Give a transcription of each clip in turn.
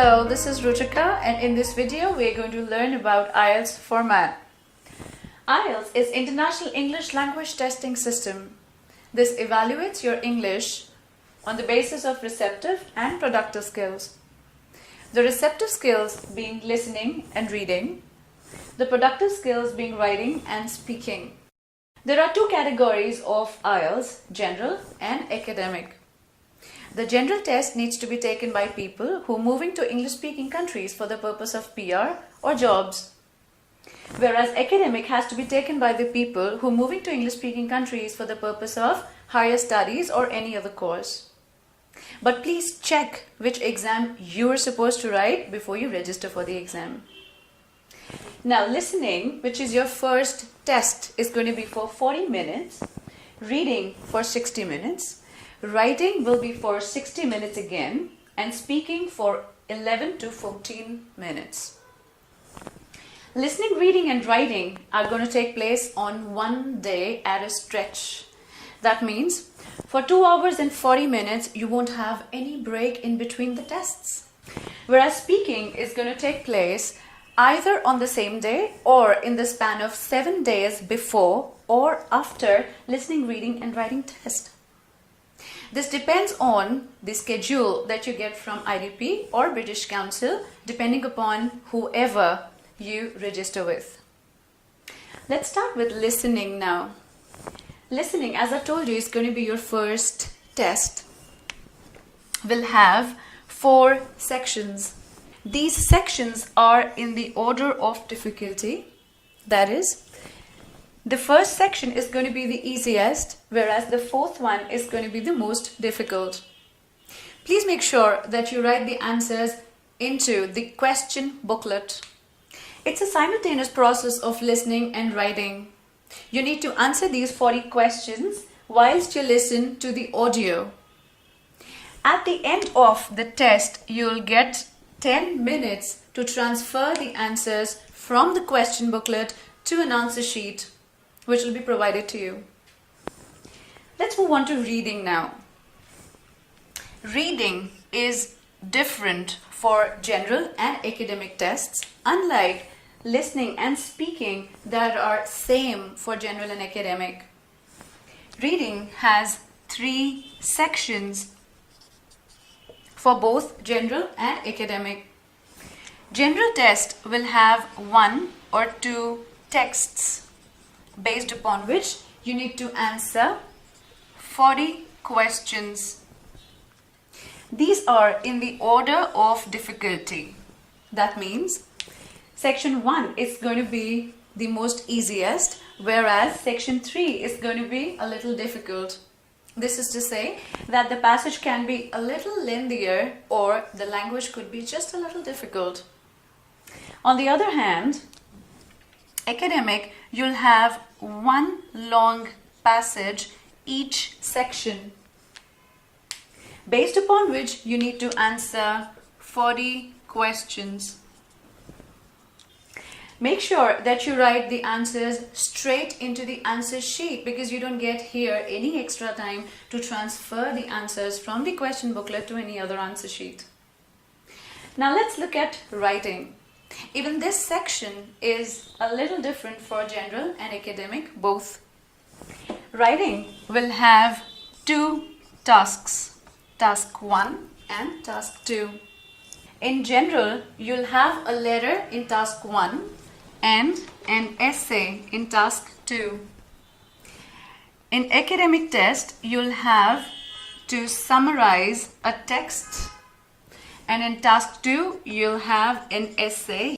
Hello, this is Ruchika, and in this video we are going to learn about IELTS format. IELTS is International English Language Testing System. This evaluates your English on the basis of receptive and productive skills. The receptive skills being listening and reading, the productive skills being writing and speaking. There are two categories of IELTS, general and academic. The general test needs to be taken by people who are moving to English-speaking countries for the purpose of PR or jobs. Whereas academic has to be taken by the people who are moving to English-speaking countries for the purpose of higher studies or any other course. But please check which exam you are supposed to write before you register for the exam. Now listening, which is your first test, is going to be for 40 minutes, reading for 60 minutes, writing will be for 60 minutes again, and speaking for 11 to 14 minutes. Listening, reading and writing are going to take place on one day at a stretch. That means for 2 hours and 40 minutes you won't have any break in between the tests. Whereas speaking is going to take place either on the same day or in the span of 7 days before or after listening, reading and writing test. This depends on the schedule that you get from IDP or British Council, depending upon whoever you register with. Let's start with listening now. Listening, as I told you, is going to be your first test. We'll have 4 sections. These sections are in the order of difficulty. That is, the first section is going to be the easiest, whereas the fourth one is going to be the most difficult. Please make sure that you write the answers into the question booklet. It's a simultaneous process of listening and writing. You need to answer these 40 questions whilst you listen to the audio. At the end of the test, you'll get 10 minutes to transfer the answers from the question booklet to an answer sheet, which will be provided to you. Let's move on to reading now. Reading is different for general and academic tests, unlike listening and speaking that are same for general and academic. Reading has 3 sections for both general and academic. General test will have 1 or 2 texts based upon which you need to answer 40 questions. These are in the order of difficulty. That means section 1 is going to be the most easiest, whereas section 3 is going to be a little difficult. This is to say that the passage can be a little lengthier or the language could be just a little difficult. On the other hand, academic, you'll have 1 long passage each section, based upon which you need to answer 40 questions. Make sure that you write the answers straight into the answer sheet, because you don't get here any extra time to transfer the answers from the question booklet to any other answer sheet. Now let's look at writing. Even this section is a little different for general and academic both. Writing will have 2 tasks, task 1 and task 2. In general, you'll have a letter in task 1 and an essay in task 2. In academic test, you'll have to summarize a text, and in task 2 you'll have an essay.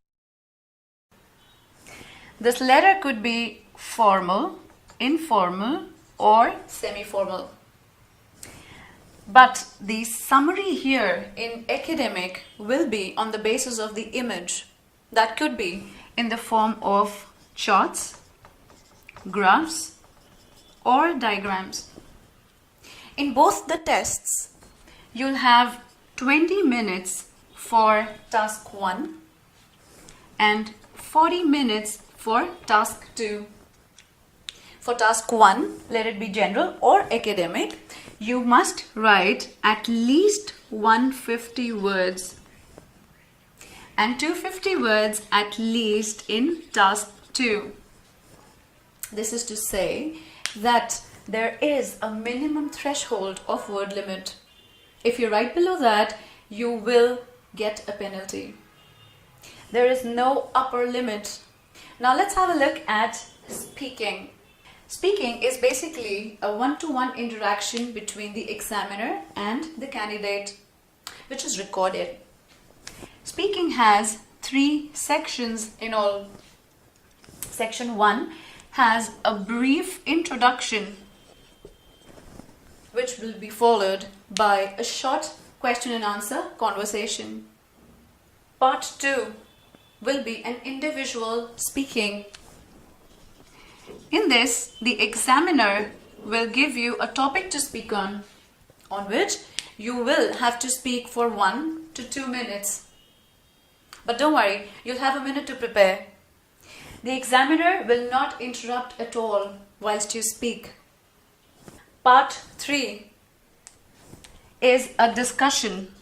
This letter could be formal, informal or semi-formal. But the summary here in academic will be on the basis of the image. That could be in the form of charts, graphs or diagrams. In both the tests, you'll have 20 minutes for task 1 and 40 minutes for task 2. For task 1, let it be general or academic, you must write at least 150 words. and 250 words at least in task 2. This is to say that there is a minimum threshold of word limit. If you write below that, you will get a penalty. There is no upper limit. Now let's have a look at speaking. Speaking is basically a one-to-one interaction between the examiner and the candidate, which is recorded. Speaking has 3 sections in all. Section 1 has a brief introduction, which will be followed by a short question and answer conversation. Part 2 will be an individual speaking. In this, the examiner will give you a topic to speak on which you will have to speak for 1 to 2 minutes. But don't worry, you'll have a minute to prepare. The examiner will not interrupt at all whilst you speak. Part 3 is a discussion.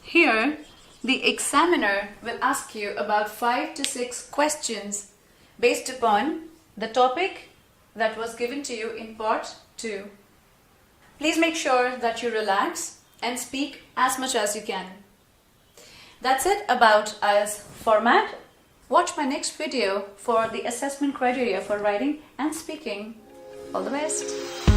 Here, the examiner will ask you about 5 to 6 questions based upon the topic that was given to you in part 2. Please make sure that you relax and speak as much as you can. That's it about IELTS format. Watch my next video for the assessment criteria for writing and speaking. All the best.